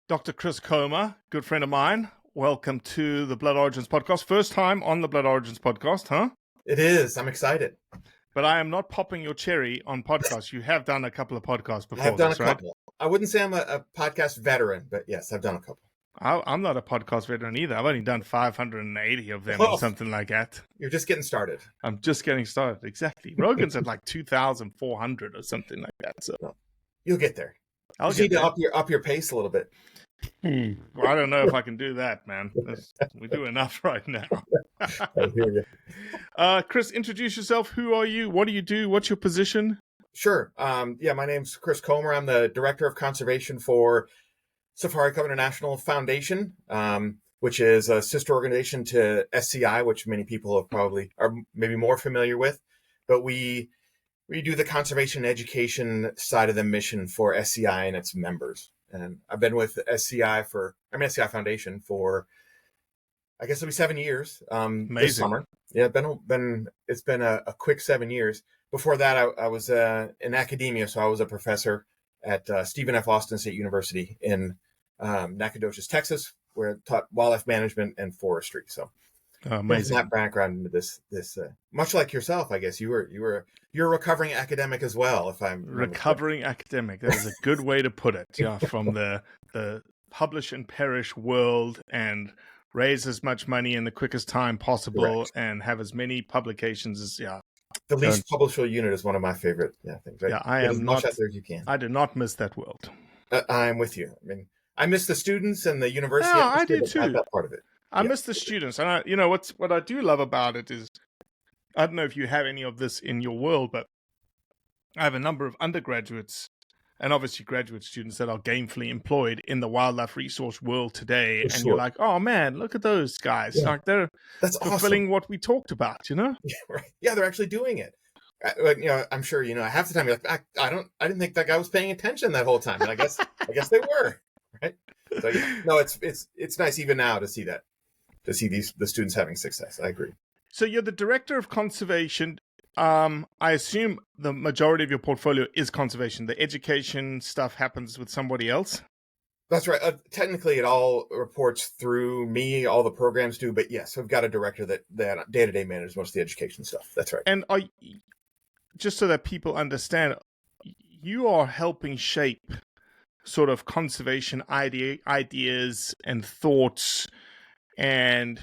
Dr. Chris Comer, good friend of mine. Welcome to the Blood Origins podcast. First time on the Blood Origins podcast, huh? It is. I'm excited. But I am not popping your cherry on podcasts. You have done a couple of podcasts before. I've done this, a couple. Right? I wouldn't say I'm a podcast veteran, but yes, I've done a couple. I'm not a podcast veteran either. I've only done 580 of them or something like that. You're just getting started. I'm just getting started. Exactly. Rogan's at like 2,400 or something like that. So you'll get there. I'll need to up your pace a little bit. Well, I don't know if I can do that, man. We do enough right now. I hear you. Chris, introduce yourself. Who are you? What do you do? What's your position? Sure. My name's Chris Comer. I'm the Director of Conservation for Safari Club International Foundation, which is a sister organization to SCI, which many people are maybe more familiar with. But we do the conservation and education side of the mission for SCI and its members. And I've been with SCI Foundation for, I guess it'll be 7 years. This summer. Yeah, it's been a quick 7 years. Before that, I was in academia, so I was a professor at Stephen F. Austin State University in Nacogdoches, Texas, where I taught wildlife management and forestry. So, amazing. That background into this much like yourself, I guess you're a recovering academic as well. If I'm recovering academic, that is a good way to put it. Yeah, from the publish and perish world and raise as much money in the quickest time possible. Correct. And have as many publications as The least publishable unit is one of my favorite things. Right? Yeah, I am not. Much out there as you can. I do not miss that world. I'm with you. I mean, I miss the students and the university. Yeah, I do too. That part of it. I miss the students, and what I do love about it is, I don't know if you have any of this in your world, but I have a number of undergraduates and obviously graduate students that are gainfully employed in the wildlife resource world today, and you're like, oh man, look at those guys! Yeah. Like that's fulfilling awesome. What we talked about, Yeah, right. Yeah, they're actually doing it. I'm sure half the time you're like, I didn't think that guy was paying attention that whole time, and I guess they were, right? So no, it's nice even now to see that. To see the students having success. I agree. So you're the Director of Conservation. I assume the majority of your portfolio is conservation. The education stuff happens with somebody else? That's right. Technically, it all reports through me. All the programs do. But yes, we've got a director that day-to-day manages most of the education stuff. That's right. And just so that people understand, you are helping shape sort of conservation ideas and thoughts and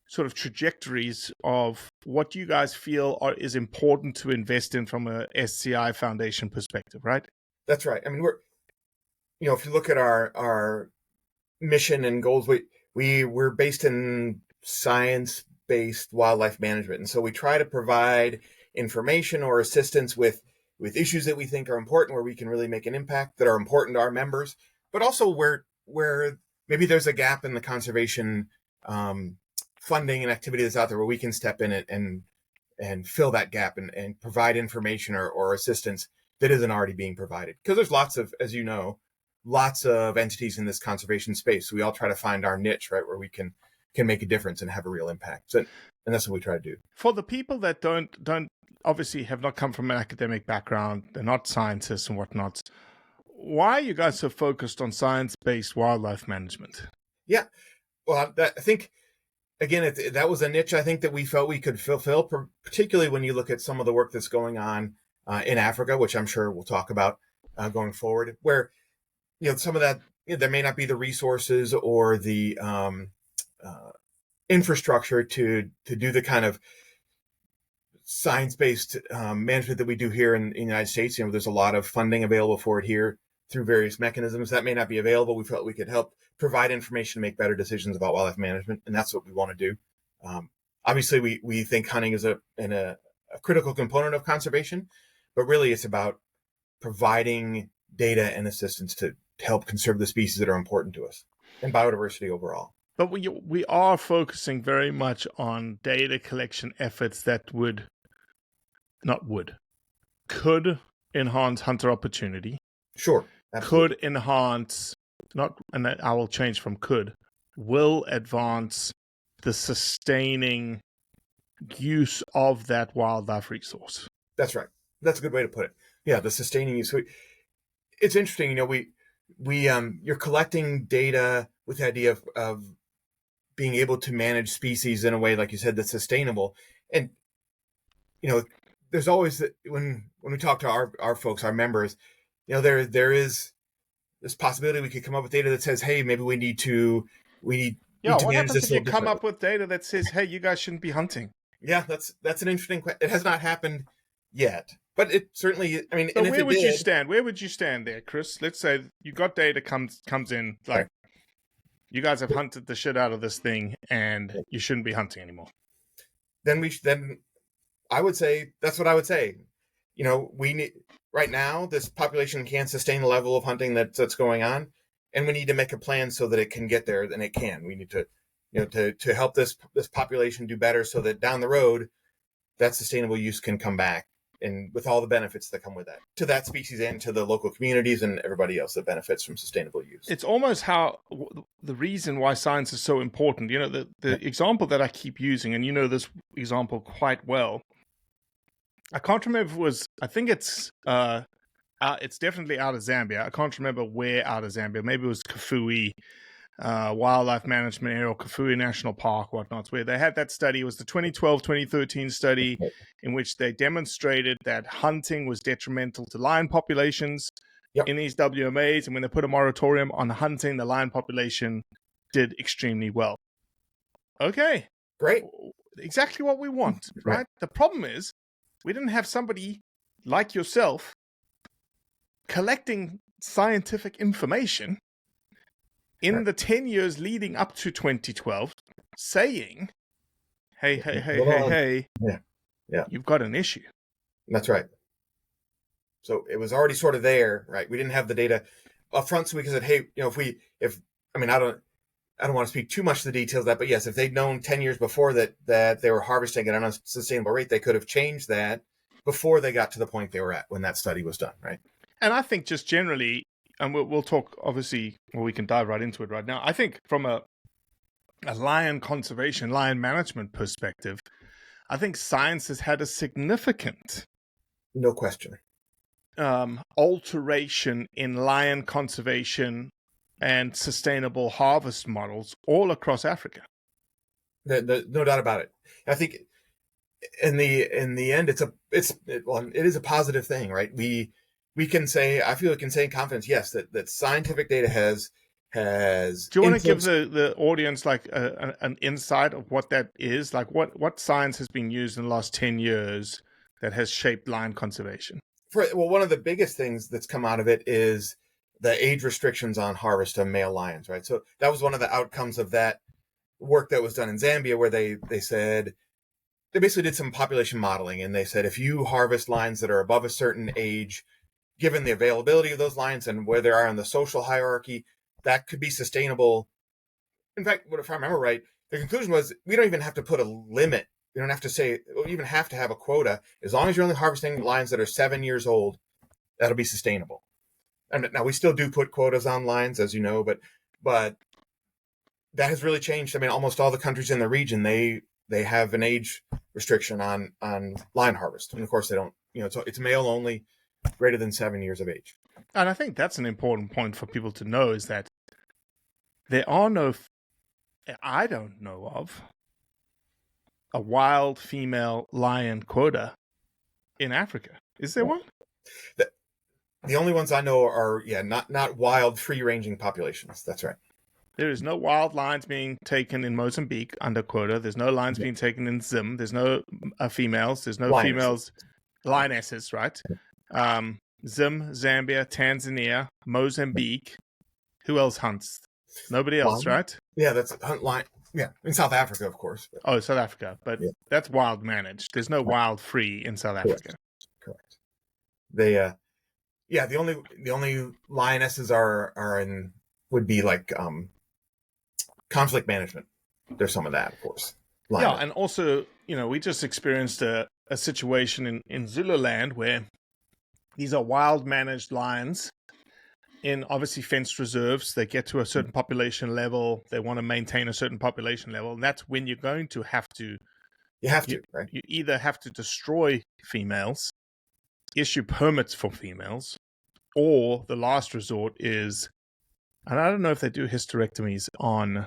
sort of trajectories of what you guys feel is important to invest in from a SCI Foundation perspective, right? That's right. I mean, if you look at our mission and goals, we're based in science-based wildlife management. And so we try to provide information or assistance with issues that we think are important, where we can really make an impact, that are important to our members, but also where maybe there's a gap in the conservation funding and activity that's out there, where we can step in and fill that gap and provide information or assistance that isn't already being provided. Because there's lots of entities in this conservation space. So we all try to find our niche, right, where we can make a difference and have a real impact. So, and that's what we try to do. For the people that don't obviously have not come from an academic background, they're not scientists and whatnot, why are you guys so focused on science-based wildlife management? Yeah. Well, I think, again, that was a niche I think that we felt we could fulfill, particularly when you look at some of the work that's going on in Africa, which I'm sure we'll talk about going forward, where some of that there may not be the resources or the infrastructure to do the kind of science-based management that we do here in the United States. There's a lot of funding available for it here through various mechanisms that may not be available. We felt we could help provide information to make better decisions about wildlife management, and that's what we want to do. Obviously, we think hunting is a critical component of conservation, but really it's about providing data and assistance to help conserve the species that are important to us and biodiversity overall. But we are focusing very much on data collection efforts that could enhance hunter opportunity. Sure. Absolutely. Could enhance, and I will change from will advance the sustaining use of that wildlife resource. That's right. That's a good way to put it. Yeah, the sustaining use. It's interesting, you're collecting data with the idea of being able to manage species in a way, like you said, that's sustainable. And there's always when we talk to our folks, our members, there is this possibility we could come up with data that says, hey, maybe we need to Yeah, what manage happens this if a you little come differently. up with data that says, hey, you guys shouldn't be hunting? Yeah, that's an interesting question. It has not happened yet, but it certainly, I mean, So and if where it would you did, stand? Where would you stand there, Chris? Let's say you got data comes in, like, you guys have hunted the shit out of this thing and you shouldn't be hunting anymore. then I would say that's what I would say. We need right now this population can't sustain the level of hunting that's going on, and we need to make a plan so that it can get there. And it can. We need to, to help this population do better, so that down the road, that sustainable use can come back, and with all the benefits that come with that to that species and to the local communities and everybody else that benefits from sustainable use. It's almost the reason why science is so important. The example that I keep using, and this example quite well. I can't remember if it was, I think it's definitely out of Zambia. I can't remember where out of Zambia. Maybe it was Kafue Wildlife Management Area or Kafue National Park, whatnot, where they had that study. It was the 2012-2013 study in which they demonstrated that hunting was detrimental to lion populations in these WMAs. And when they put a moratorium on hunting, the lion population did extremely well. Okay. Great. Exactly what we want, right? The problem is, we didn't have somebody like yourself collecting scientific information in the 10 years leading up to 2012 saying, hey, you've got an issue. That's right. So it was already sort of there, right? We didn't have the data up front, so we could say, hey, I don't want to speak too much to the details of that, but yes, if they'd known 10 years before that they were harvesting at an unsustainable rate, they could have changed that before they got to the point they were at when that study was done, right? And I think just generally, and we'll talk, obviously, we can dive right into it right now. I think from a lion conservation, lion management perspective, I think science has had a significant, no question, alteration in lion conservation and sustainable harvest models all across Africa. No doubt about it. I think in the end, it is a positive thing, right? We can say, I feel we can say in confidence, yes, that scientific data has. Do you want to give the audience like an insight of what that is? Like what science has been used in the last 10 years that has shaped lion conservation? One of the biggest things that's come out of it is the age restrictions on harvest of male lions, right? So that was one of the outcomes of that work that was done in Zambia, where they said, they basically did some population modeling, and they said, if you harvest lions that are above a certain age, given the availability of those lions and where they are in the social hierarchy, that could be sustainable. In fact, if I remember right, the conclusion was, we don't even have to put a limit. We don't have to say, we even have to have a quota. As long as you're only harvesting lions that are 7 years old, that'll be sustainable. And now we still do put quotas on lions, as you know, but that has really changed. I mean, almost all the countries in the region, they have an age restriction on lion harvest. And of course they don't, it's male only, greater than 7 years of age. And I think that's an important point for people to know, is that there are I don't know of a wild female lion quota in Africa. Is there one? The only ones I know are, not wild, free-ranging populations. That's right. There is no wild lions being taken in Mozambique under quota. There's no lions being taken in Zim. There's no females. There's no females. Lionesses, right? Zim, Zambia, Tanzania, Mozambique. Who else hunts? Nobody else, right? Yeah, that's hunt lion. Yeah, in South Africa, of course. But. Oh, South Africa, but that's wild managed. There's no wild free in South Africa. Correct. They, the only lionesses would be like conflict management. There's some of that, of course. Yeah, and also, we just experienced a situation in Zululand where these are wild managed lions in obviously fenced reserves. They get to a certain population level. They want to maintain a certain population level. And that's when you're going to have to... right? You either have to destroy females, issue permits for females, or the last resort is And I don't know if they do hysterectomies on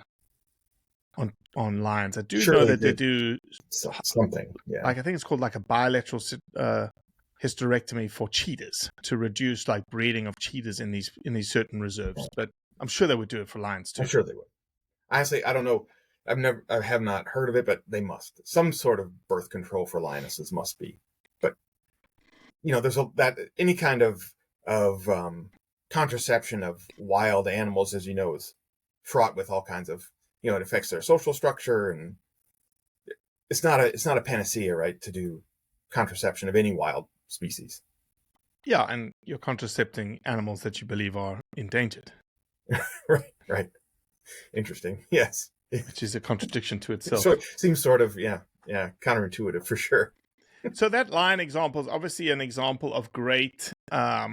lions. I do know Surely that they do something. Yeah. like I think it's called like a bilateral hysterectomy for cheetahs to reduce like breeding of cheetahs in these certain reserves. But I'm sure they would do it for lions too. I'm sure they would. Honestly, I don't know. I have not heard of it, but they must. Some sort of birth control for lionesses must be. But there's any kind of contraception of wild animals, as you know, is fraught with all kinds of, it affects their social structure, and it's not a panacea, right, to do contraception of any wild species. Yeah, and you're contracepting animals that you believe are endangered. Right. Interesting. Yes. Which is a contradiction to itself. So it seems sort of, counterintuitive for sure. So that lion example is obviously an example of great, I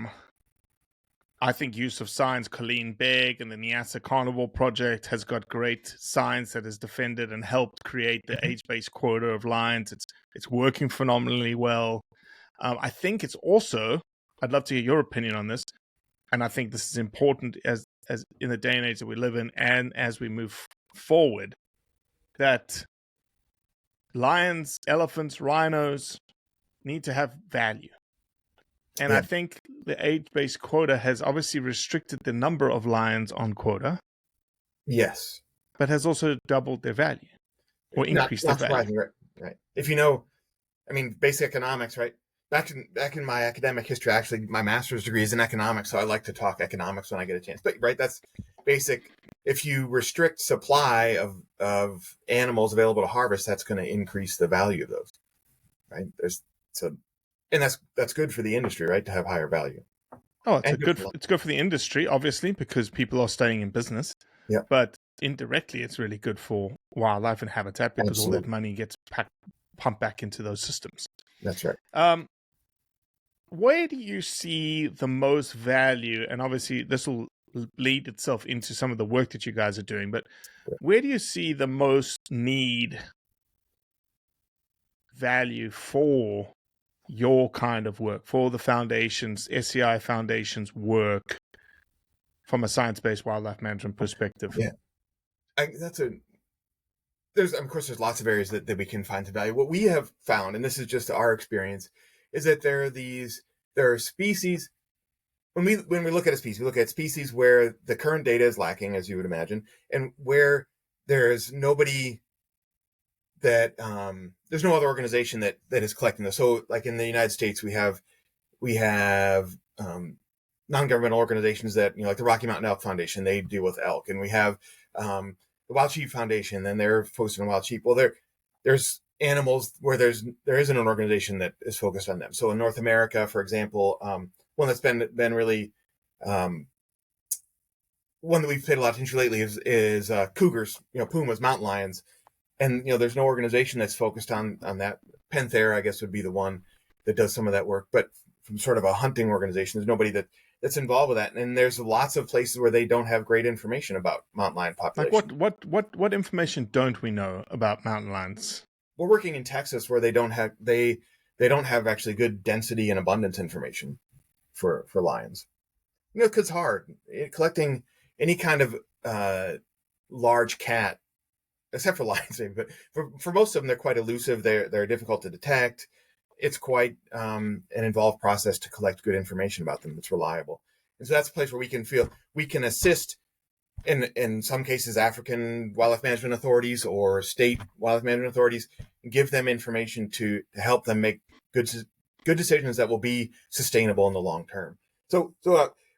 think, use of science. Colleen Begg and the Niassa Carnivore Project has got great science that has defended and helped create the age-based quota of lions. It's working phenomenally well. I think it's also, I'd love to hear your opinion on this, and I think this is important as in the day and age that we live in, and as we move forward, that lions, elephants, rhinos need to have value. And I think the age-based quota has obviously restricted the number of lions on quota. Yes. But has also doubled their value or increased their value. Right. If basic economics, right? Back in my academic history, actually, my master's degree is in economics, so I like to talk economics when I get a chance. But right, that's basic. If you restrict supply of animals available to harvest, that's going to increase the value of those. Right? And that's good for the industry, right? To have higher value. Oh, it's good for the industry, obviously, because people are staying in business. Yeah. But indirectly, it's really good for wildlife and habitat because all that money gets pumped back into those systems. That's right. Where do you see the most value? And obviously, this will lead itself into some of the work that you guys are doing. But where do you see the most value for your kind of work, for the foundations, SCI Foundation's work from a science-based wildlife management perspective? Yeah. There's lots of areas that we can find the value. What we have found, and this is just our experience, is that there are species. When we look at a species, we look at species where the current data is lacking, as you would imagine, and where there's nobody that there's no other organization that is collecting this. So, like in the United States, we have non-governmental organizations that, like the Rocky Mountain Elk Foundation, they deal with elk, and we have the Wild Sheep Foundation, and they're focused on wild sheep. Well, there's animals where there isn't an organization that is focused on them. So in North America, for example, one that's been really one that we've paid a lot of attention lately is cougars, pumas, mountain lions, and there's no organization that's focused on that. Panther, I guess, would be the one that does some of that work, but from sort of a hunting organization, there's nobody that's involved with that. And there's lots of places where they don't have great information about mountain lion population. Like what information don't we know about mountain lions? We're working in Texas where they don't have actually good density and abundance information for lions. Because it's hard collecting any kind of large cat, except for lions, maybe. But for most of them, they're quite elusive. They're difficult to detect. It's quite an involved process to collect good information about them that's reliable. And so that's a place where we can assist in some cases African wildlife management authorities or state wildlife management authorities, and give them information to help them make good decisions that will be sustainable in the long term. So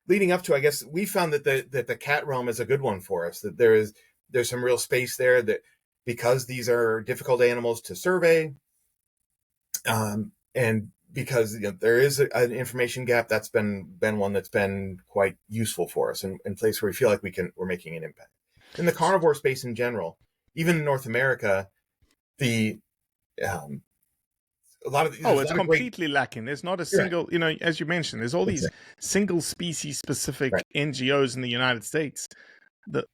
leading up to, I guess, we found that the cat realm is a good one for us, that there's some real space there, that because these are difficult animals to survey, and because there is an information gap, that's been one that's been quite useful for us, and in place where we feel like we're making an impact. In the carnivore space in general, even in North America, a lot of it's completely lacking. There's not a single, as you mentioned, there's all these single species specific NGOs in the United States. The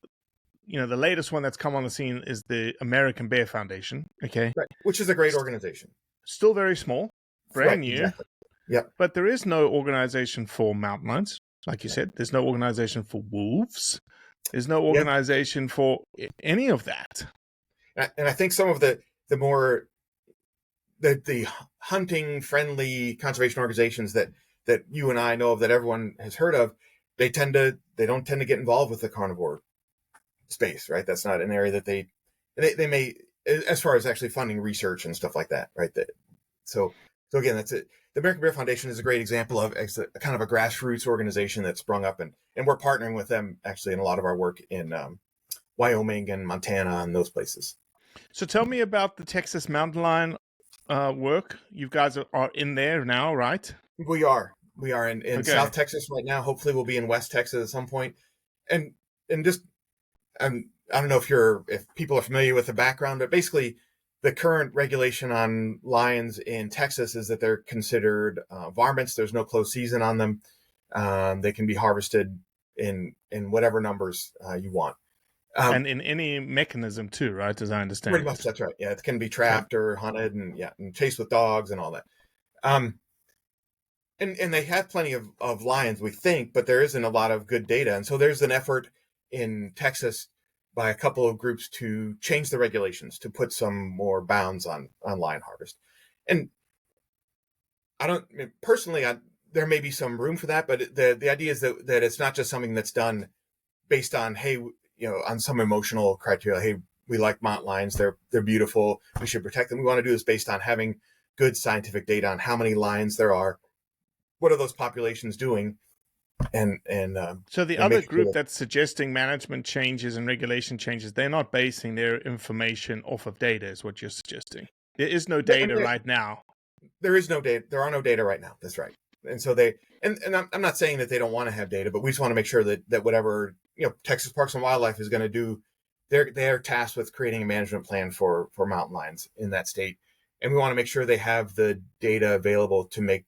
latest one that's come on the scene is the American Bear Foundation. Okay, right. Which is a great organization. Still very small, brand new. Exactly. Yeah. But there is no organization for mountain lions. like you said. There's no organization for wolves. There's no Yeah. organization for any of that. And I think some of the more the hunting friendly conservation organizations that you and I know of, that everyone has heard of, they don't tend to get involved with the carnivore space, right? That's not an area that they may, as far as actually funding research and stuff like that, right? So again, that's it. The American Bear Foundation is a great example of a kind of a grassroots organization that sprung up, and we're partnering with them actually in a lot of our work in Wyoming and Montana and those places. So tell me about the Texas mountain lion work. You guys are in there now, right? We are in South Texas right now. Hopefully we'll be in West Texas at some point. And just, I don't know if people are familiar with the background, but basically the current regulation on lions in Texas is that they're considered varmints. There's no closed season on them. They can be harvested in whatever numbers you want. And in any mechanism too, right? As I understand. Pretty much, that's right. Yeah, it can be trapped or hunted and chased with dogs and all that. And they have plenty of lions, we think, but there isn't a lot of good data. And so there's an effort in Texas by a couple of groups to change the regulations, to put some more bounds on lion harvest. And there may be some room for that, but the idea is that it's not just something that's done based on, hey, on some emotional criteria. Hey, we like mountain lions. They're beautiful. We should protect them. We want to do this based on having good scientific data on how many lions there are. What are those populations doing? And so the other group that's suggesting management changes and regulation changes, they're not basing their information off of data, is what you're suggesting. There is no data right now. There is no data. There are no data right now. That's right. And so I'm not saying that they don't want to have data, but we just want to make sure that whatever, Texas Parks and Wildlife is going to do, they're tasked with creating a management plan for mountain lions in that state. And we want to make sure they have the data available to make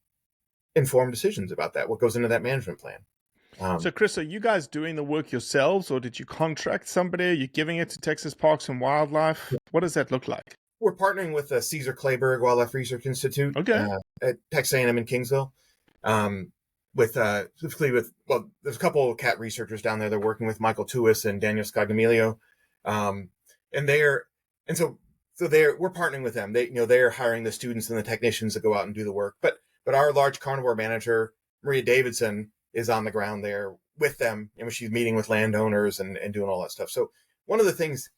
informed decisions about that, what goes into that management plan. So Chris, are you guys doing the work yourselves, or did you contract somebody? Are you giving it to Texas Parks and Wildlife? What does that look like? We're partnering with the Cesar Kleberg Wildlife Research Institute at Texas A&M in Kingsville. Specifically there's a couple of cat researchers down there. They're working with Michael Tuis and Daniel Scognamiglio. We're partnering with them. They're hiring the students and the technicians to go out and do the work. But our large carnivore manager, Maria Davidson, is on the ground there with them, and she's meeting with landowners and doing all that stuff. So one of the things,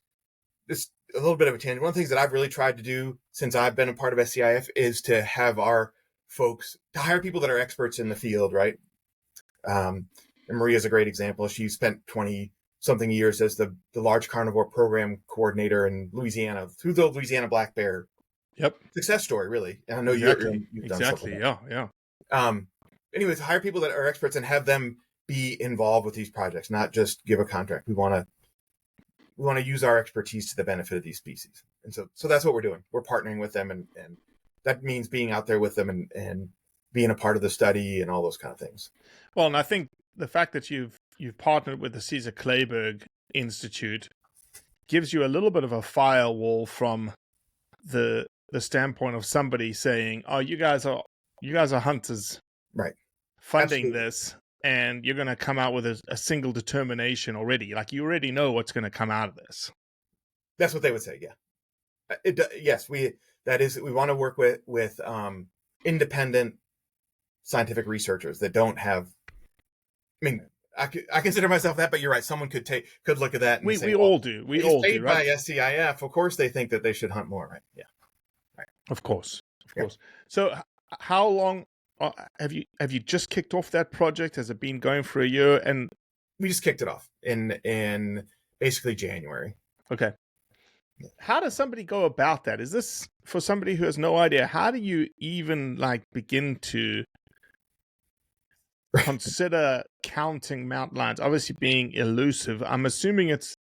just a little bit of a tangent, one of the things that I've really tried to do since I've been a part of SCIF is to have our folks, to hire people that are experts in the field, right? And Maria's a great example. She spent 20-something years as the large carnivore program coordinator in Louisiana through the Louisiana black bear. Yep. Success story, really. And I know you've done something. Yeah. Anyways, hire people that are experts and have them be involved with these projects, not just give a contract. We want to use our expertise to the benefit of these species. And so that's what we're doing. We're partnering with them, and that means being out there with them and being a part of the study and all those kind of things. Well, and I think the fact that you've partnered with the Cesar Kleberg Institute gives you a little bit of a firewall from the standpoint of somebody saying, "Oh, you guys are hunters, right? Funding Absolutely. This, and you're going to come out with a single determination already. Like you already know what's going to come out of this." That's what they would say. Yeah. Yes, we want to work with independent scientific researchers that don't have. I mean, I consider myself that, but you're right. Someone could look at that and say, we all do. We all do, right? By SCIF, of course, they think that they should hunt more, right? Yeah. Right. Of course. So, how long have you just kicked off that project? Has it been going for a year? And we just kicked it off in basically January. Okay. How does somebody go about that? Is this for somebody who has no idea? How do you even begin to consider counting mountain lions? Obviously being elusive. I'm assuming it's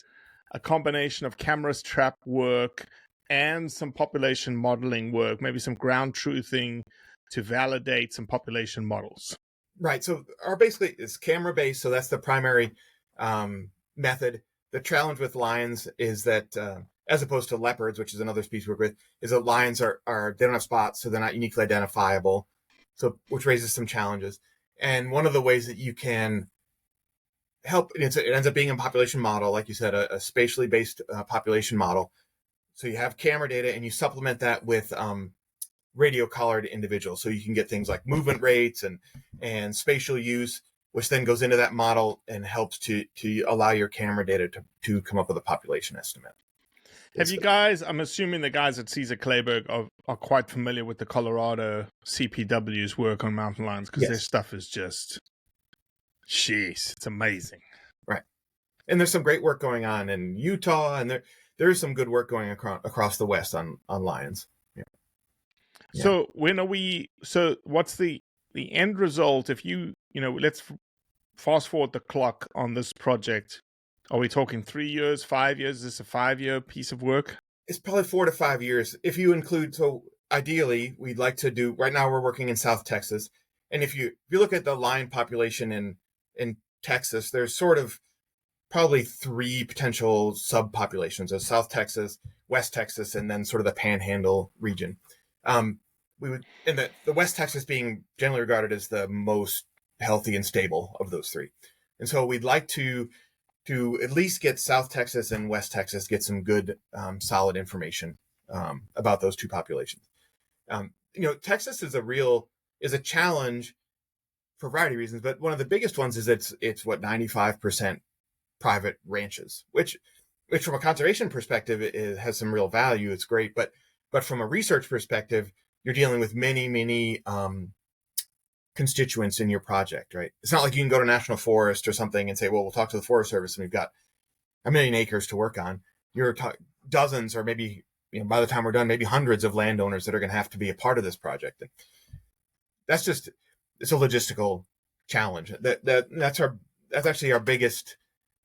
a combination of cameras, trap work, and some population modeling work, maybe some ground truthing to validate some population models. Right. So basically it's camera based. So that's the primary method. The challenge with lions is that, as opposed to leopards, which is another species we work with, is that lions they don't have spots, so they're not uniquely identifiable. So, which raises some challenges. And one of the ways that you can help, it ends up being a population model, like you said, a spatially based population model. So you have camera data and you supplement that with radio collared individuals. So you can get things like movement rates and spatial use, which then goes into that model and helps to allow your camera data to come up with a population estimate. Have you guys, I'm assuming the guys at Caesar Kleberg are quite familiar with the Colorado CPW's work on mountain lions, because their stuff is just, jeez, it's amazing. Right. And there's some great work going on in Utah, and there is some good work going across the West on lions. Yeah. So what's the end result? If let's fast forward the clock on this project. Are we talking 3 years, 5 years? Is this a 5-year piece of work? It's probably 4 to 5 years. If you include, so ideally we'd like to do, right now we're working in South Texas. And if you look at the lion population in Texas, there's sort of probably 3 potential subpopulations of South Texas, West Texas, and then sort of the Panhandle region. The West Texas being generally regarded as the most healthy and stable of those 3. And so we'd like to at least get South Texas and West Texas, get some good, solid information about those 2 populations. Texas is a challenge for a variety of reasons, but one of the biggest ones is it's what 95% private ranches, which from a conservation perspective, it has some real value. It's great, but from a research perspective, you're dealing with many constituents in your project, right? It's not like you can go to National Forest or something and say, well, we'll talk to the Forest Service and we've got 1 million acres to work on. You're dozens, or maybe, by the time we're done, maybe hundreds of landowners that are going to have to be a part of this project. And it's a logistical challenge. That's actually our biggest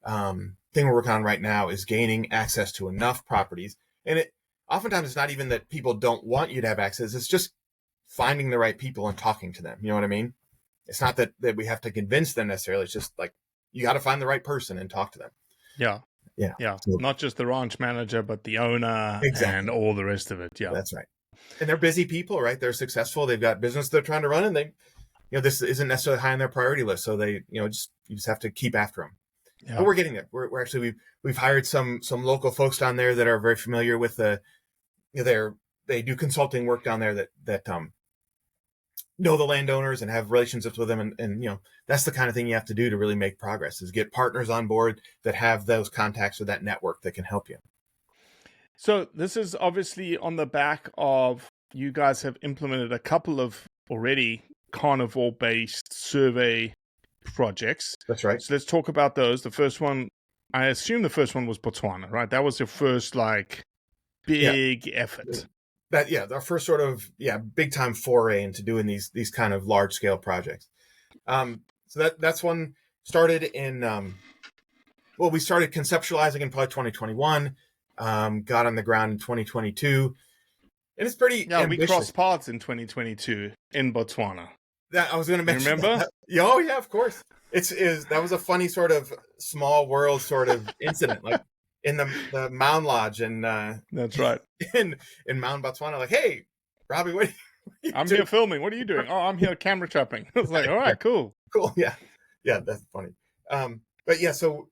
thing we're working on right now, is gaining access to enough properties. And oftentimes it's not even that people don't want you to have access. It's just finding the right people and talking to them. You know what I mean? It's not that we have to convince them necessarily. It's just like, you got to find the right person and talk to them. Yeah. So, not just the ranch manager, but the owner and all the rest of it. Yeah, that's right. And they're busy people, right? They're successful. They've got business they're trying to run, and this isn't necessarily high on their priority list. So they, you just have to keep after them. Yeah. But we're getting there. We're actually, we've hired some local folks down there that are very familiar with they do consulting work down there that know the landowners and have relationships with them. And that's the kind of thing you have to do to really make progress, is get partners on board that have those contacts or that network that can help you. So this is obviously on the back of, you guys have implemented a couple of already carnivore-based survey projects. That's right. So let's talk about those. The first one, I assume the first one was Botswana, right? That was your first big effort. Our first sort of big time foray into doing these kind of large scale projects. So that's one started in we started conceptualizing in probably 2021, got on the ground in 2022, and it's pretty ambitious. We crossed paths in 2022 in Botswana. That I was going to mention. Remember? Oh yeah, of course. That was a funny sort of small world sort of incident, like in the Mound Lodge, and that's right, in Mound, Botswana. Like, hey, Robbie, what are you I'm doing? Here filming. What are you doing? Oh, I'm here camera trapping. I was like, all right, cool, yeah, that's funny. But yeah, so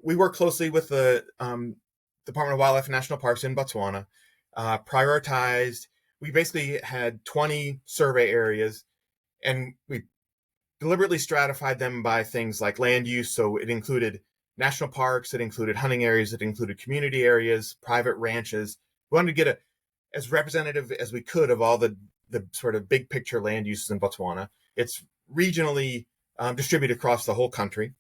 we work closely with the Department of Wildlife and National Parks in Botswana. Prioritized. We basically had 20 survey areas, and we deliberately stratified them by things like land use. So it included national parks, it included hunting areas, it included community areas, private ranches. We wanted to get as representative as we could of all the sort of big picture land uses in Botswana. It's regionally distributed across the whole country.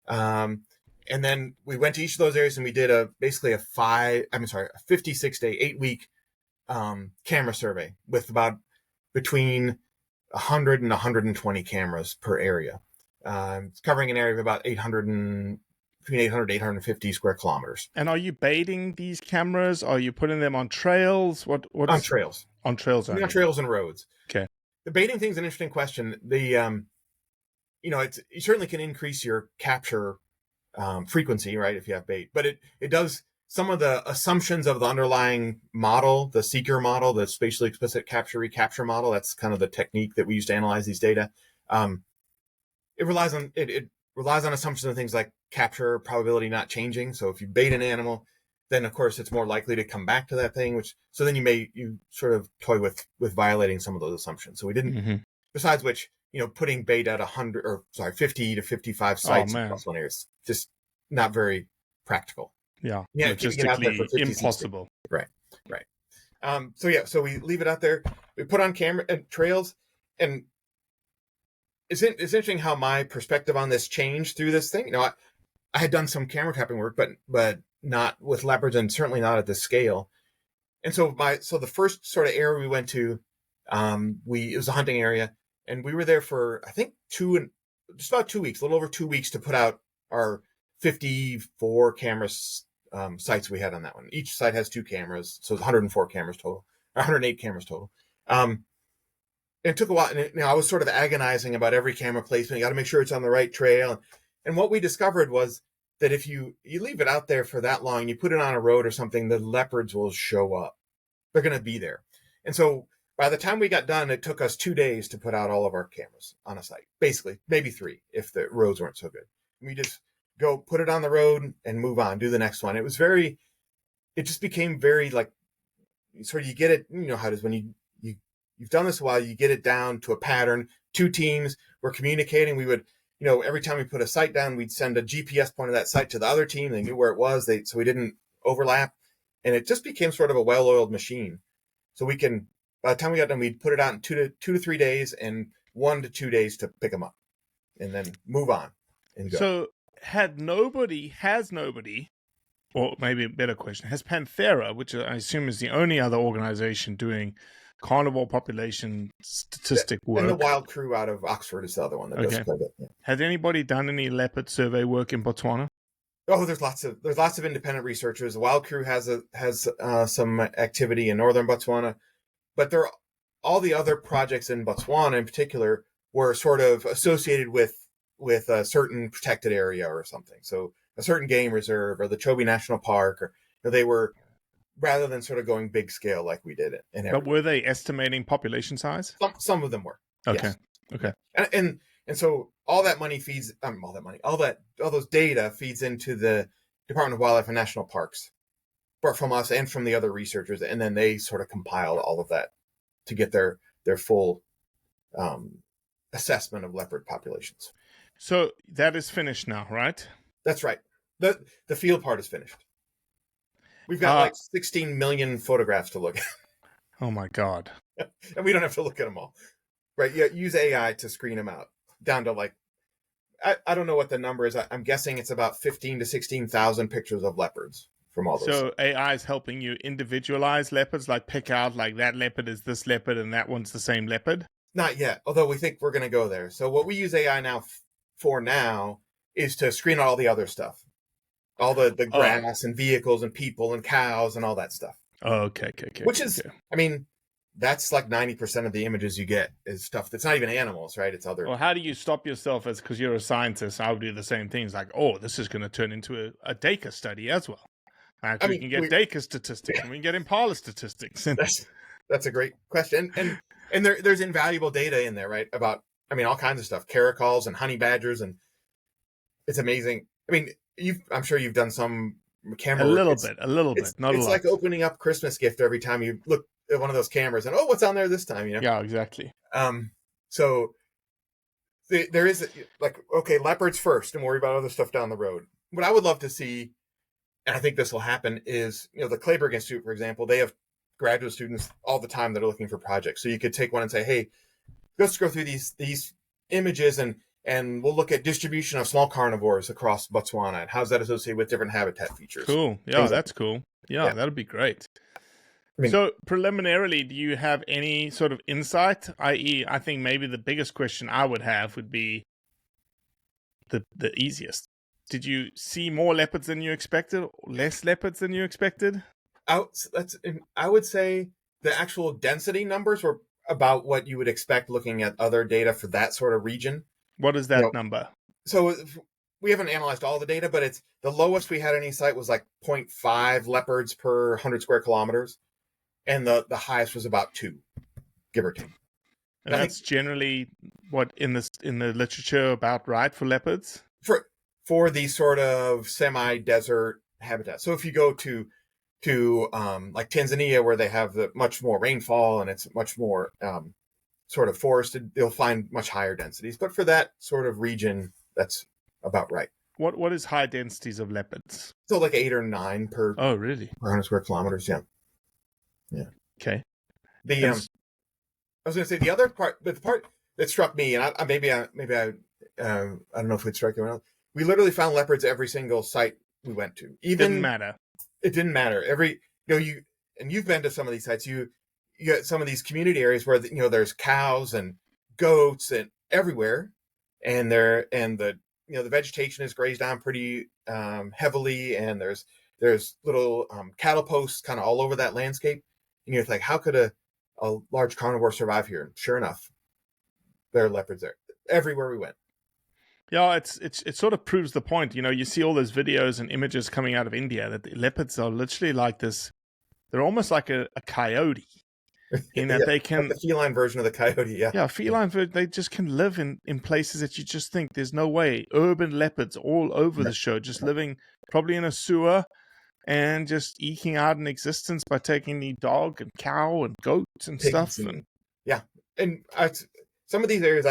And then we went to each of those areas and we did a 56-day, 8-week camera survey with about between 100 and 120 cameras per area. It's covering an area of about between 800 to 850 square kilometers. And are you baiting these cameras? Are you putting them on trails? What's on trails? On trails. On trails and roads. Okay. The baiting thing is an interesting question. You certainly can increase your capture frequency, right, if you have bait, but it does some of the assumptions of the underlying model, the seeker model, the spatially explicit capture recapture model. That's kind of the technique that we use to analyze these data. it relies on assumptions of things like capture probability not changing. So if you bait an animal, then of course it's more likely to come back to that thing, so then you sort of toy with violating some of those assumptions. So we didn't, besides which, putting bait at 50 to 55 sites across one area is just not very practical. Yeah, logistically impossible. Right. So we leave it out there. We put on camera and trails, and it's interesting how my perspective on this changed through this thing. I had done some camera trapping work, but not with leopards, and certainly not at this scale. And so the first sort of area we went to, it was a hunting area, and we were there for I think just about 2 weeks, a little over 2 weeks, to put out our 54 cameras. Sites we had on that one. Each site has 2 cameras, so it's 104 cameras total, or 108 cameras total. It took a while, and I was sort of agonizing about every camera placement. You got to make sure it's on the right trail. And what we discovered was that if you leave it out there for that long, you put it on a road or something, the leopards will show up. They're going to be there. And so by the time we got done, it took us 2 days to put out all of our cameras on a site. Basically, maybe 3 if the roads weren't so good. We just go put it on the road and move on, do the next one. It just became very like, sort of, you get it, how it is when you've done this a while, you get it down to a pattern. 2 teams were communicating. We would, every time we put a site down, we'd send a GPS point of that site to the other team. They knew where it was, so we didn't overlap. And it just became sort of a well-oiled machine. So by the time we got done, we'd put it out in 2 to 3 days and 1 to 2 days to pick them up and then move on and go. So has nobody, or maybe a better question, has Panthera, which I assume is the only other organization doing carnivore population statistic work. And the Wild Crew out of Oxford is the other one that does quite a bit. Yeah. Has anybody done any leopard survey work in Botswana? Oh, there's lots of independent researchers. The Wild Crew has some activity in northern Botswana, but all the other projects in Botswana in particular were sort of associated with a certain protected area or something. So a certain game reserve or the Chobe National Park, or they were, rather than sort of going big scale like we did it. But were they estimating population size? Some of them were. Okay. Yes. Okay. And so all that money feeds, all those data feeds into the Department of Wildlife and National Parks, but from us and from the other researchers. And then they sort of compiled all of that to get their full assessment of leopard populations. So that is finished now, right? That's right. The field part is finished. We've got like 16 million photographs to look at. Oh my God. And we don't have to look at them all. Right. Yeah. Use AI to screen them out down to like, I don't know what the number is. I'm guessing it's about 15 to 16,000 pictures of leopards from all those. So AI is helping you individualize leopards, like pick out like that leopard is this leopard and that one's the same leopard? Not yet, although we think we're going to go there. So what we use AI for now is to screen out all the other stuff. All the grass and vehicles and people and cows and all that stuff. Oh, okay. Which is, I mean, that's like 90% of the images you get is stuff that's not even animals, right? It's other. Well, how do you stop yourself because you're a scientist? I would do the same things. Like, this is going to turn into a data study as well. We can get data statistics and we can get Impala statistics. That's a great question. And there's invaluable data in there, right? About, all kinds of stuff, caracals and honey badgers. And it's amazing. I'm sure you've done some camera a work. little bit, not a lot. It's like opening up Christmas gift every time you look at one of those cameras and what's on there this time, Yeah, exactly. So there is leopards first and worry about other stuff down the road. What I would love to see, and I think this will happen, is the Kleberg Institute, for example, they have graduate students all the time that are looking for projects. So you could take one and say, hey, let's go through these images and we'll look at distribution of small carnivores across Botswana and how's that associated with different habitat features. Cool. Yeah, that's cool. Yeah, that'd be great. So preliminarily, do you have any sort of insight? I.e., I think maybe the biggest question I would have would be the easiest. Did you see more leopards than you expected? Or less leopards than you expected? I would say the actual density numbers were about what you would expect looking at other data for that sort of region. What is that number? So we haven't analyzed all the data, but it's the lowest we had any site was like 0.5 leopards per 100 square kilometers. And the highest was about 2, give or take. And I think that's generally what in the literature about right for leopards. for these sort of semi-desert habitats. So if you go to like Tanzania, where they have the much more rainfall and it's much more sort of forested, they'll find much higher densities. But for that sort of region, that's about right. What is high densities of leopards? So like 8 or 9 per Oh, really? 100 square kilometers. Yeah. Okay. The I was going to say the other part, but the part that struck me, and I don't know if it struck you. We literally found leopards every single site we went to. Even didn't matter. It didn't matter. You've been to some of these sites. You get some of these community areas where there's cows and goats and everywhere, and the vegetation is grazed on pretty heavily, and there's little cattle posts kind of all over that landscape. And you're like, how could a large carnivore survive here? And sure enough, there are leopards there everywhere we went. Yeah, it sort of proves the point. You see all those videos and images coming out of India that the leopards are literally like this. They're almost like a coyote in that they can, like the feline version of the coyote. Yeah, feline. They just can live in places that you just think there's no way. Urban leopards all over the show, just living probably in a sewer and just eking out an existence by taking the dog and cow and goats and stuff. And some of these areas,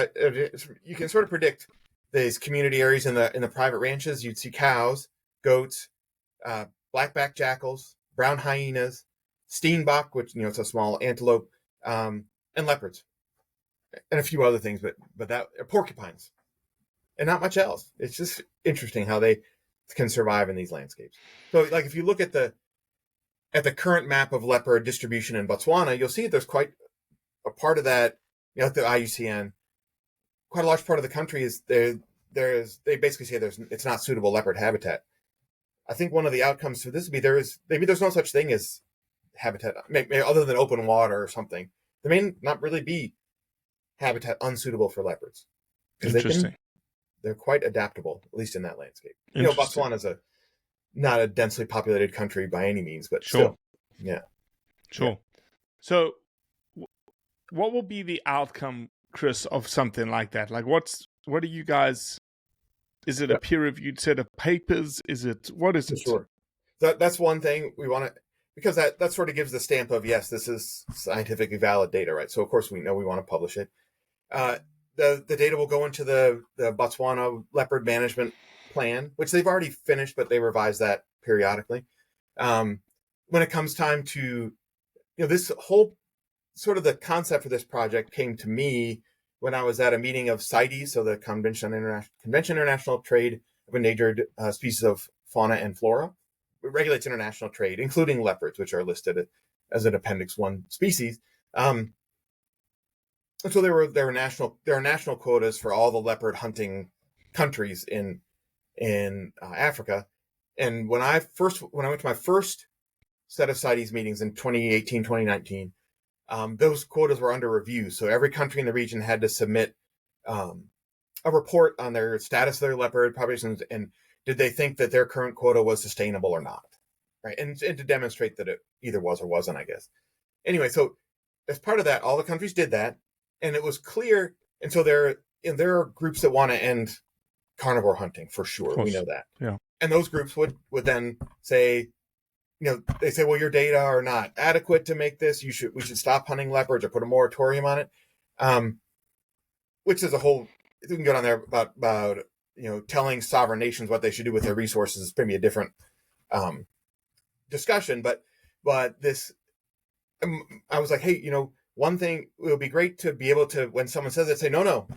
you can sort of predict these community areas in the private ranches. You'd see cows, goats, blackback jackals, brown hyenas, steenbok, which it's a small antelope, and leopards, and a few other things, but that porcupines, and not much else. It's just interesting how they can survive in these landscapes. So, like if you look at the current map of leopard distribution in Botswana, you'll see there's quite a part of that. At the IUCN, quite a large part of the country is they basically say it's not suitable leopard habitat. I think one of the outcomes for this would be there's no such thing as habitat, maybe other than open water or something. There may not really be habitat unsuitable for leopards, because they're quite adaptable, at least in that landscape. Botswana's not a densely populated country by any means, but still, yeah. Sure. Yeah. So, what will be the outcome, Chris, of something like that? Like, what are you guys? Is it a peer-reviewed set of papers? What is it? Sure. That's one thing we want to, because that sort of gives the stamp of, yes, this is scientifically valid data, right? So of course we know we want to publish it. The data will go into the Botswana leopard management plan, which they've already finished, but they revise that periodically. When it comes time to, this whole sort of the concept for this project came to me when I was at a meeting of CITES, so the Convention International Trade of Endangered Species of Fauna and Flora. It regulates international trade, including leopards, which are listed as an Appendix 1 species. So there are national quotas for all the leopard hunting countries in Africa. And when I went to my first set of CITES meetings in 2018, 2019, those quotas were under review. So every country in the region had to submit a report on their status of their leopard populations and did they think that their current quota was sustainable or not, right? And to demonstrate that it either was or wasn't, I guess. Anyway, so as part of that, all the countries did that, and it was clear. And so there are groups that want to end carnivore hunting for sure. We know that. Yeah. And those groups would then say, they say, well, your data are not adequate to make this. We should stop hunting leopards or put a moratorium on it. Which is a whole, we can go down there about telling sovereign nations what they should do with their resources. It's maybe a different discussion, but this, I was like, hey, one thing, it would be great to be able to, when someone says it, say, no,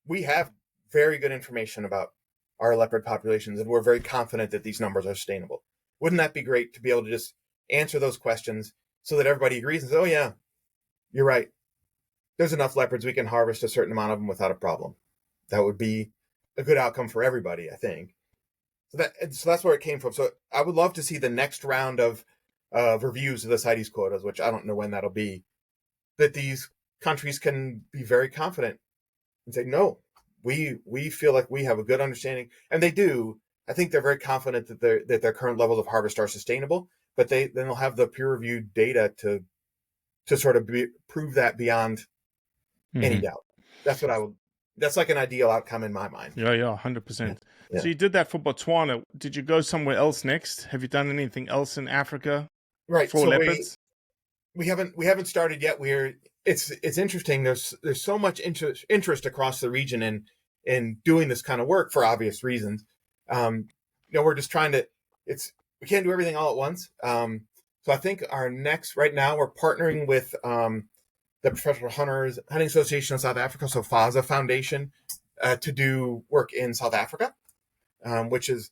we have very good information about our leopard populations, and we're very confident that these numbers are sustainable. Wouldn't that be great to be able to just answer those questions so that everybody agrees and says, oh yeah, you're right. There's enough leopards, we can harvest a certain amount of them without a problem. That would be a good outcome for everybody, I think. So that's where it came from. So I would love to see the next round of reviews of the CITES quotas, which I don't know when that'll be, that these countries can be very confident and say, no, we feel like we have a good understanding, and they do. I think they're very confident that their current levels of harvest are sustainable, but then they'll have the peer-reviewed data to sort of prove that beyond any Mhm. doubt. That's what I would. That's like an ideal outcome in my mind. Yeah, 100%. Yeah. So you did that for Botswana. Did you go somewhere else next? Have you done anything else in Africa Right. for So leopards? we haven't started yet. It's interesting. There's so much interest across the region in doing this kind of work for obvious reasons. We're just trying to. We can't do everything all at once. So I think our next right now we're partnering with the Professional Hunting Association of South Africa, so FASA Foundation, to do work in South Africa, which is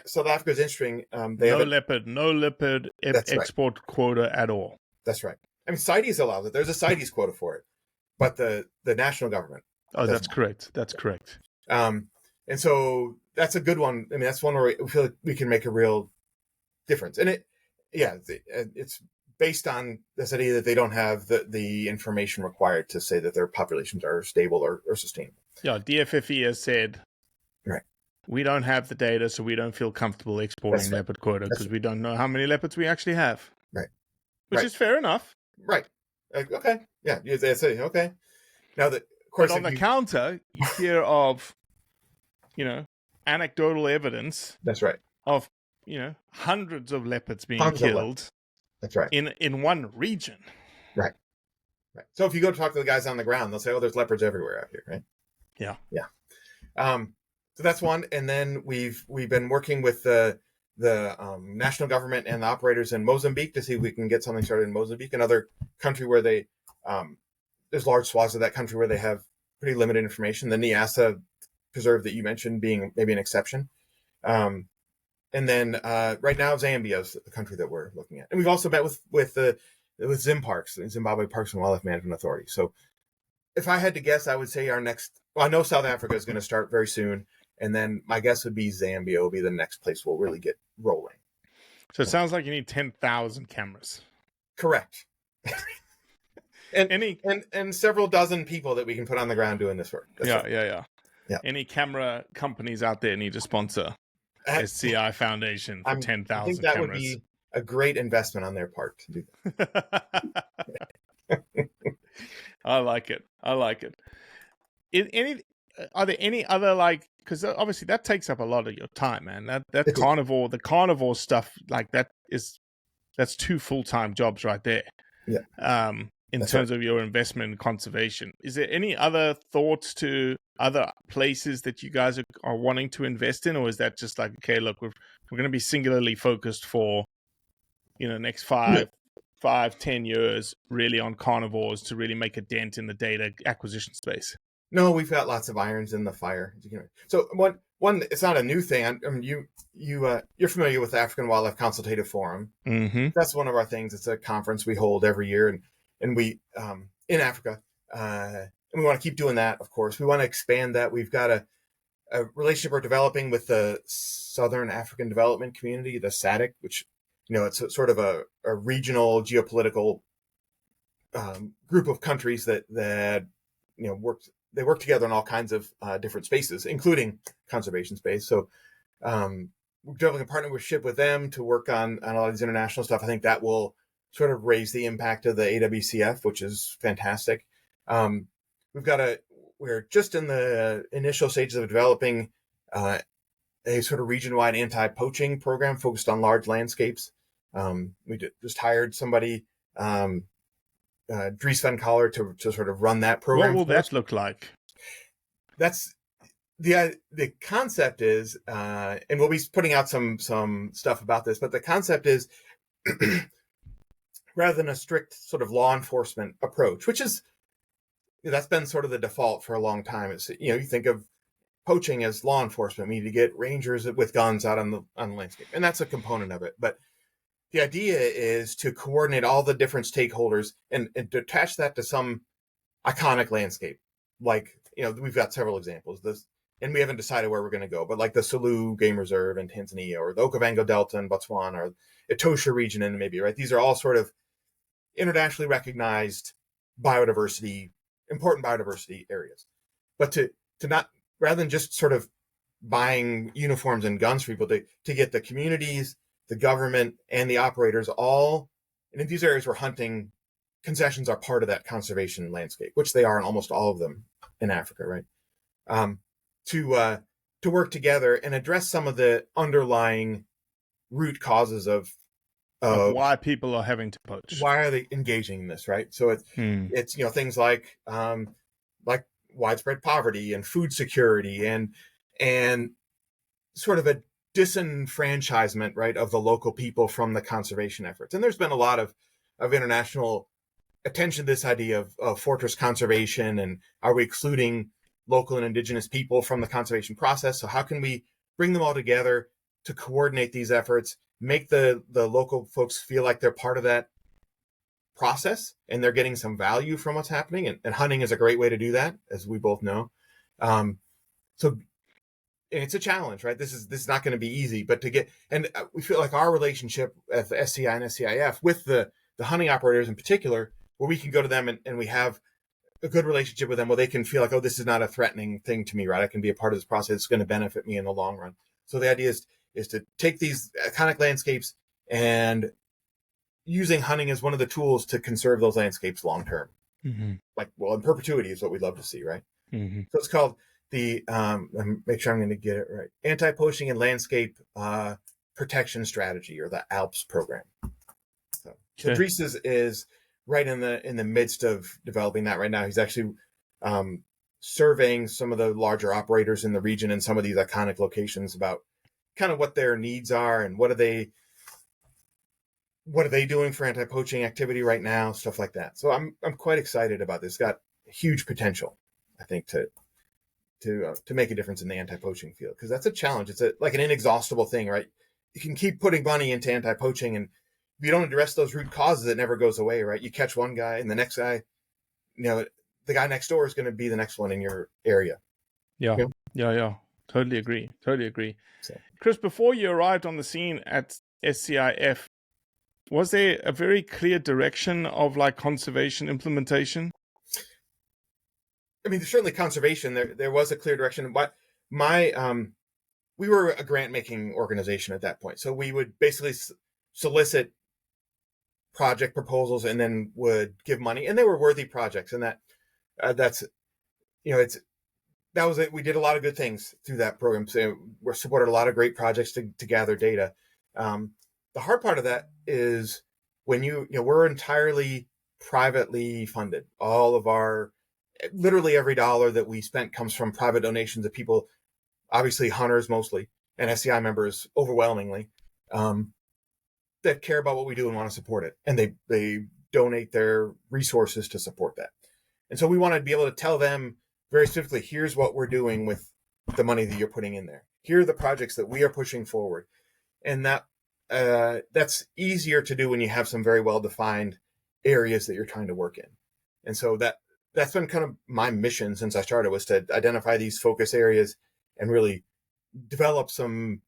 South Africa is interesting. No leopard That's right. export quota at all. That's right. I mean, CITES allows it. There's a CITES quota for it, but the national government. Oh, that's doesn't. correct. That's correct. And so that's a good one. I mean, that's one where we feel like we can make a real difference. And it's based on this idea that they don't have the information required to say that their populations are stable or sustainable. Yeah, DFFE has said, right, we don't have the data, so we don't feel comfortable exporting leopard quota because we don't know how many leopards we actually have. Right. Which is fair enough. Right. Okay. Yeah. They say, okay. Now that, of course, but on the counter, you hear of, anecdotal evidence. That's right. Of, hundreds of leopards being killed. That's right. In one region. Right. Right. So if you go talk to the guys on the ground, they'll say, "Oh, there's leopards everywhere out here." Right. Yeah. Yeah. So that's one, and then we've been working with the national government and the operators in Mozambique to see if we can get something started in Mozambique, another country where they there's large swaths of that country where they have pretty limited information. The Niassa preserve that you mentioned being maybe an exception. And then right now Zambia is the country that we're looking at, and we've also met with ZimParks, the Zimbabwe Parks and Wildlife Management Authority. So if I had to guess, I would say our next. Well, I know South Africa is going to start very soon, and then my guess would be Zambia will be the next place we'll really get rolling. So it sounds like you need 10,000 cameras. Correct. and several dozen people that we can put on the ground doing this work. That's right. Yeah. Any camera companies out there need to sponsor SCI Foundation for 10,000 cameras. I think that would be a great investment on their part to do that. I like it. Are there any other because obviously that takes up a lot of your time, man. That carnivore stuff that's 2 full-time jobs right there. Yeah. In terms of your investment in conservation, is there any other thoughts to other places that you guys are wanting to invest in, or is that just like, okay, look, we're going to be singularly focused for next 5-10 years really on carnivores to really make a dent in the data acquisition space? No, we've got lots of irons in the fire. So one, it's not a new thing. I mean, you're familiar with the African Wildlife Consultative Forum. Mm-hmm. That's one of our things. It's a conference we hold every year, and we in Africa, and we want to keep doing that. Of course, we want to expand that. We've got a relationship we're developing with the Southern African Development Community, the SADC, which it's sort of a regional geopolitical group of countries that work together in all kinds of different spaces, including conservation space. So we're developing a partnership with them to work on a lot of these international stuff. I think that will sort of raise the impact of the AWCF, which is fantastic. We're just in the initial stages of developing a sort of region-wide anti-poaching program focused on large landscapes. We just hired somebody, Dries van Kaller, to sort of run that program. What will that look like? That's the concept is, and we'll be putting out some stuff about this, but the concept is rather than a strict sort of law enforcement approach, which is, that's been sort of the default for a long time. It's, you think of poaching as law enforcement. We need to get rangers with guns out on the landscape, and that's a component of it. But the idea is to coordinate all the different stakeholders and to attach that to some iconic landscape. Like, we've got several examples. And we haven't decided where we're going to go, but like the Selous Game Reserve in Tanzania, or the Okavango Delta in Botswana, or Etosha region in Namibia, right? These are all sort of internationally recognized important biodiversity areas. But to not, rather than just sort of buying uniforms and guns for people, to get the communities, the government, and the operators all, and in these areas where hunting concessions are part of that conservation landscape, which they are in almost all of them in Africa, right? To work together and address some of the underlying root causes of why people are having to poach. Why are they engaging in this, right? So it's things like widespread poverty and food security and sort of a disenfranchisement, right, of the local people from the conservation efforts. And there's been a lot of international attention to this idea of fortress conservation, and are we excluding local and indigenous people from the conservation process? So how can we bring them all together to coordinate these efforts, make the local folks feel like they're part of that process and they're getting some value from what's happening? And hunting is a great way to do that, as we both know. So it's a challenge, right? This is not going to be easy, but we feel like our relationship at the SCI and SCIF with the hunting operators in particular, where we can go to them and we have a good relationship with them, where they can feel like, oh, this is not a threatening thing to me, right? I can be a part of this process. It's going to benefit me in the long run. So the idea is to take these iconic landscapes and using hunting as one of the tools to conserve those landscapes long term. Mm-hmm. In perpetuity is what we'd love to see, right? Mm-hmm. So it's called the make sure I'm going to get it right, Anti-Poaching and Landscape Protection Strategy, or the ALPS program. So Dries is right in the midst of developing that right now. He's actually surveying some of the larger operators in the region and some of these iconic locations about kind of what their needs are and what are they doing for anti-poaching activity right now, stuff like that. So I'm quite excited about this. It's got huge potential, I think, to make a difference in the anti-poaching field, because that's a challenge. It's like an inexhaustible thing, right? You can keep putting money into anti-poaching, and if you don't address those root causes, it never goes away, right? You catch one guy, and the next guy, the guy next door is going to be the next one in your area. Yeah, you know? yeah. Totally agree. So. Chris, before you arrived on the scene at SCIF, was there a very clear direction of conservation implementation? I mean, there's certainly conservation. There was a clear direction. But we were a grant making organization at that point, so we would basically solicit project proposals and then would give money, and they were worthy projects. And that was it. We did a lot of good things through that program. So we supported a lot of great projects to gather data. The hard part of that is when we're entirely privately funded. All of literally every dollar that we spent comes from private donations of people, obviously hunters mostly, and SCI members overwhelmingly, that care about what we do and want to support it. And they donate their resources to support that. And so we want to be able to tell them very specifically, here's what we're doing with the money that you're putting in there. Here are the projects that we are pushing forward. And that's easier to do when you have some very well-defined areas that you're trying to work in. And so that's been kind of my mission since I started, was to identify these focus areas and really develop some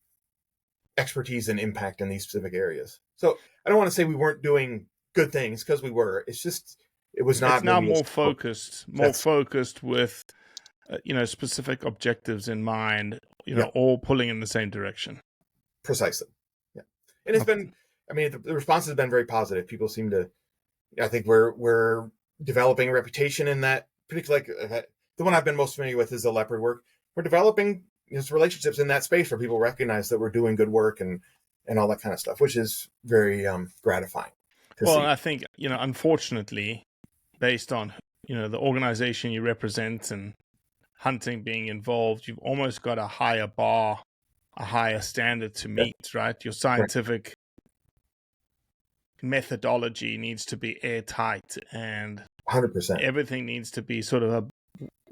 expertise and impact in these specific areas. So I don't want to say we weren't doing good things, because we were. It's just, it was not. It's now more focused with, specific objectives in mind, all pulling in the same direction. Precisely. Yeah. And it's been, the response has been very positive. People seem to, I think we're developing a reputation in that, particularly the one I've been most familiar with is the leopard work. We're developing relationships in that space where people recognize that we're doing good work and all that kind of stuff, which is very gratifying. Well, I think, unfortunately, based on, the organization you represent and hunting being involved, you've almost got a higher bar, a higher standard to meet, right? Your scientific methodology needs to be airtight, and 100%. Everything needs to be sort of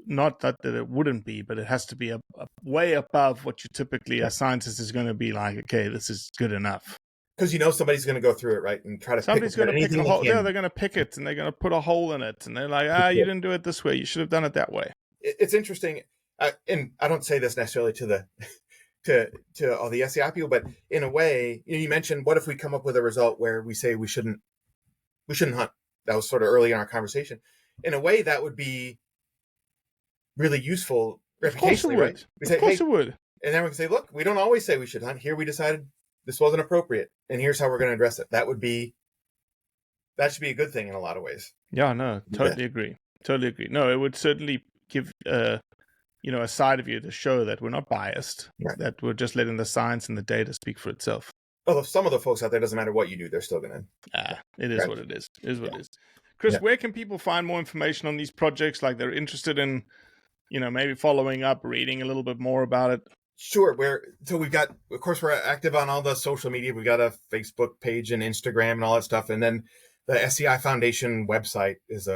not that it wouldn't be, but it has to be a way above what you typically, a scientist is going to be like, okay, this is good enough. Because somebody's going to go through it, right, and try to somebody's going to pick a hole. Yeah, they're going to pick it, and they're going to put a hole in it, and they're like, you didn't do it this way. You should have done it that way. It's interesting, and I don't say this necessarily to all the SCI people, but in a way, you mentioned, what if we come up with a result where we say we shouldn't hunt? That was sort of early in our conversation. In a way, that would be really useful reputationally, right? Of course it would. And then we can say, look, we don't always say we should hunt. Here we decided this wasn't appropriate, and here's how we're going to address it. That would be that should be a good thing in a lot of ways. Yeah, no, totally agree. Totally agree. No, it would certainly give a side of you to show that we're not biased, Right. that we're just letting the science and the data speak for itself. Although some of the folks out there, doesn't matter what you do, they're still going to. It is what it is. It is what it is. Chris, where can people find more information on these projects? Like they're interested in, maybe following up, reading a little bit more about it. Sure. We've got, of course, we're active on all the social media. We've got a Facebook page and Instagram and all that stuff. And then the SCI Foundation website is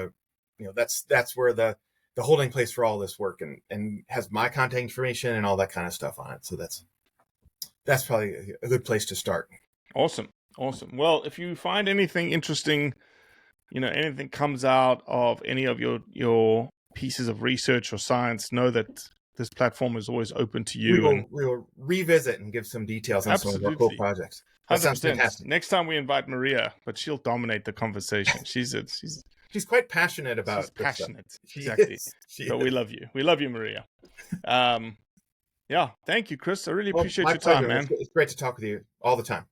that's where the holding place for all this work and has my contact information and all that kind of stuff on it. So that's probably a good place to start. Awesome. Well, if you find anything interesting, anything comes out of any of your pieces of research or science, know that this platform is always open to you. We will revisit and give some details on some of our cool projects. That sounds fantastic. Next time we invite Maria, but she'll dominate the conversation. She's quite passionate about it. Passionate. Exactly. But we love you. We love you, Maria. Yeah. Thank you, Chris. I really appreciate your time, man. It's great to talk with you all the time.